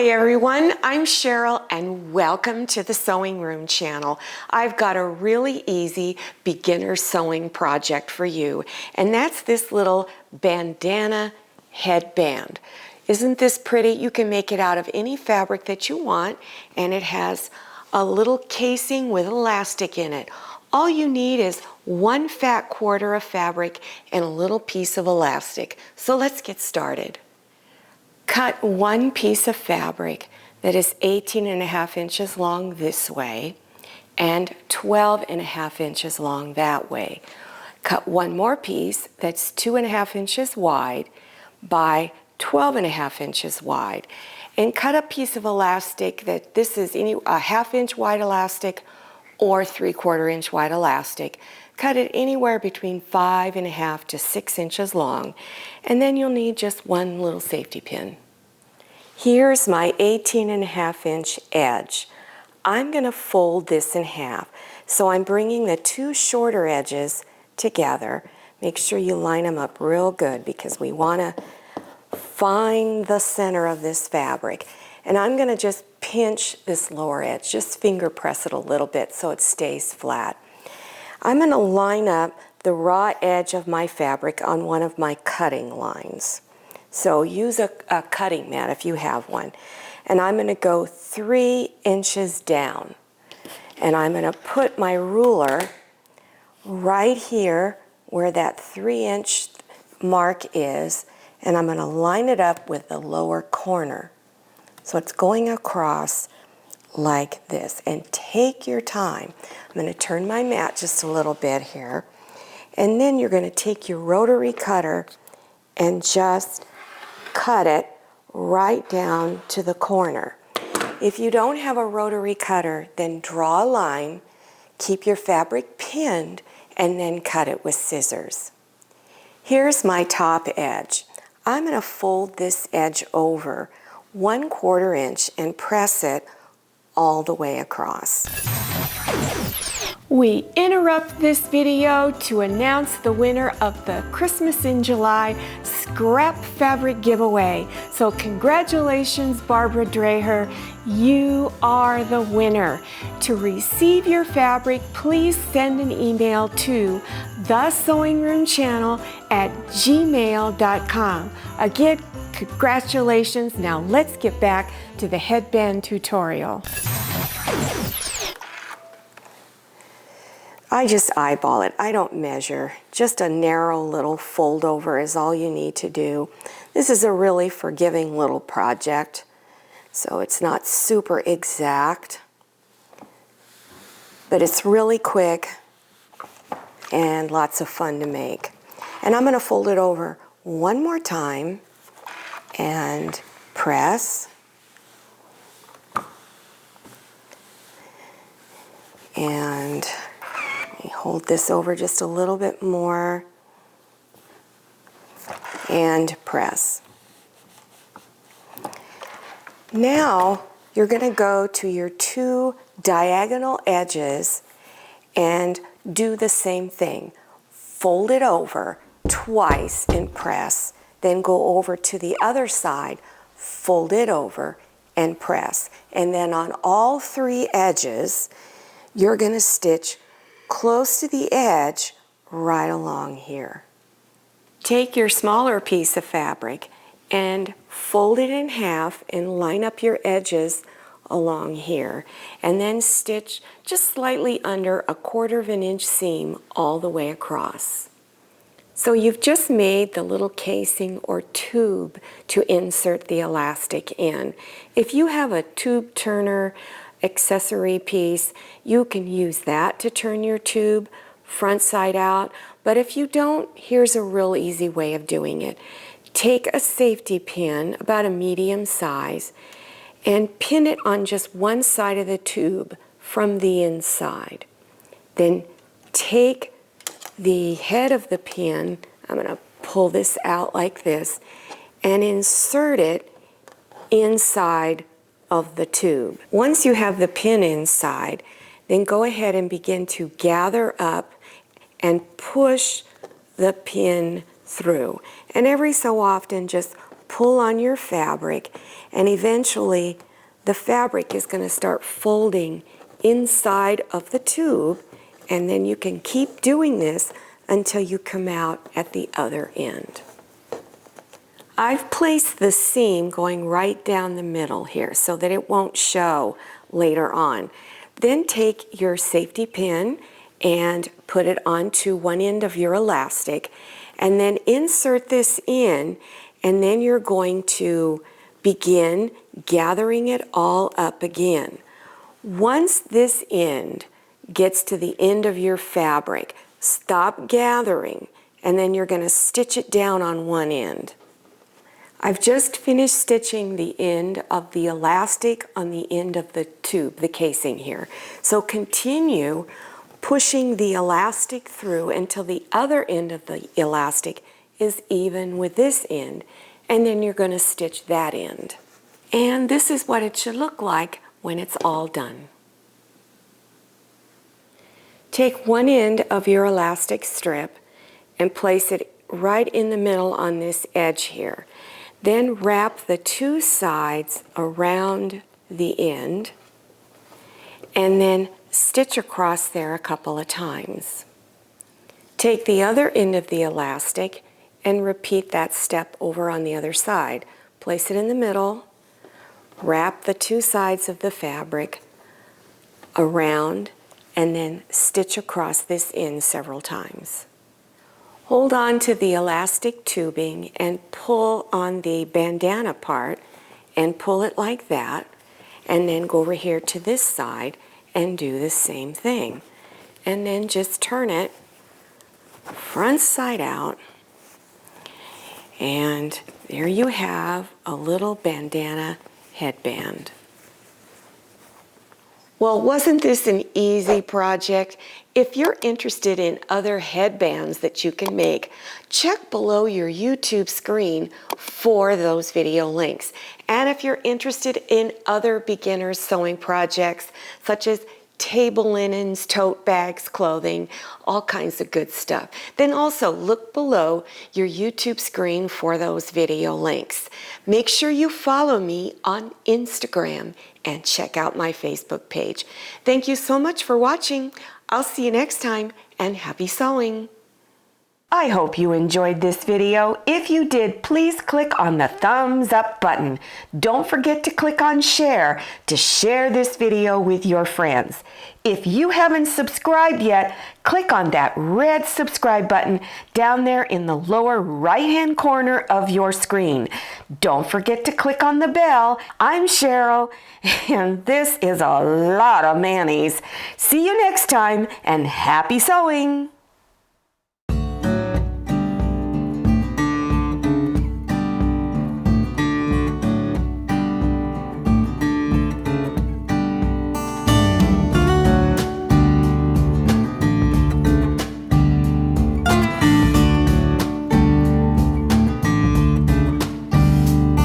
Hi everyone, I'm Cheryl and welcome to the Sewing Room channel. I've got a really easy beginner sewing project for you, and that's this little bandana headband. Isn't this pretty? You can make it out of any fabric that you want, and it has a little casing with elastic in it. All you need is one fat quarter of fabric and a little piece of elastic. So let's get started. Cut one piece of fabric that is 18.5 inches long this way and 12.5 inches long that way. Cut one more piece that's 2.5 inches wide by 12.5 inches wide, and cut a piece of elastic that this is a 1/2 inch wide elastic or 3/4 inch wide elastic. Cut it anywhere between 5.5 to 6 inches long, and then you'll need just one little safety pin. Here's my 18.5 inch edge. I'm going to fold this in half. So I'm bringing the two shorter edges together. Make sure you line them up real good because we want to find the center of this fabric. And I'm going to just pinch this lower edge, just finger press it a little bit so it stays flat. I'm going to line up the raw edge of my fabric on one of my cutting lines. So use a cutting mat if you have one. And I'm going to go 3 inches down. And I'm going to put my ruler right here where that 3-inch mark is, and I'm going to line it up with the lower corner. So it's going across like this. And take your time. I'm going to turn my mat just a little bit here. And then you're going to take your rotary cutter and just cut it right down to the corner. If you don't have a rotary cutter, then draw a line, keep your fabric pinned, and then cut it with scissors. Here's my top edge. I'm going to fold this edge over 1/4 inch and press it all the way across. We interrupt this video to announce the winner of the Christmas in July scrap fabric giveaway. So congratulations, Barbara Dreher. You are the winner. To receive your fabric, please send an email to thesewingroomchannel@gmail.com. Again, congratulations. Now let's get back to the headband tutorial. I just eyeball it. I don't measure. Just a narrow little fold over is all you need to do. This is a really forgiving little project, so it's not super exact, but it's really quick and lots of fun to make. And I'm going to fold it over one more time and press. And hold this over just a little bit more and press. Now you're going to go to your two diagonal edges and do the same thing. Fold it over twice and press, then go over to the other side, fold it over and press. And then on all three edges, you're going to stitch close to the edge right along here. Take your smaller piece of fabric and fold it in half and line up your edges along here, and then stitch just slightly under 1/4 inch seam all the way across. So you've just made the little casing or tube to insert the elastic in. If you have a tube turner accessory piece, you can use that to turn your tube front side out. But if you don't, here's a real easy way of doing it. Take a safety pin, about a medium size, and pin it on just one side of the tube from the inside. Then take the head of the pin, I'm going to pull this out like this, and insert it inside of the tube. Once you have the pin inside, then go ahead and begin to gather up and push the pin through. And every so often just pull on your fabric, and eventually the fabric is going to start folding inside of the tube, and then you can keep doing this until you come out at the other end. I've placed the seam going right down the middle here so that it won't show later on. Then take your safety pin and put it onto one end of your elastic, and then insert this in, and then you're going to begin gathering it all up again. Once this end gets to the end of your fabric, stop gathering, and then you're going to stitch it down on one end. I've just finished stitching the end of the elastic on the end of the tube, the casing here. So continue pushing the elastic through until the other end of the elastic is even with this end, and then you're going to stitch that end. And this is what it should look like when it's all done. Take one end of your elastic strip and place it right in the middle on this edge here. Then wrap the two sides around the end and then stitch across there a couple of times. Take the other end of the elastic and repeat that step over on the other side. Place it in the middle, wrap the two sides of the fabric around, and then stitch across this end several times. Hold on to the elastic tubing and pull on the bandana part and pull it like that, and then go over here to this side and do the same thing. And then just turn it front side out, and there you have a little bandana headband. Well, wasn't this an easy project? If you're interested in other headbands that you can make, check below your YouTube screen for those video links. And if you're interested in other beginners sewing projects, such as table linens, tote bags, clothing, all kinds of good stuff, then also look below your YouTube screen for those video links. Make sure you follow me on Instagram and check out my Facebook page. Thank you so much for watching. I'll see you next time, and happy sewing. I hope you enjoyed this video. If you did, please click on the thumbs up button. Don't forget to click on share to share this video with your friends. If you haven't subscribed yet, click on that red subscribe button down there in the lower right-hand corner of your screen. Don't forget to click on the bell. I'm Cheryl, and this is a lot of mayonnaise. See you next time, and happy sewing!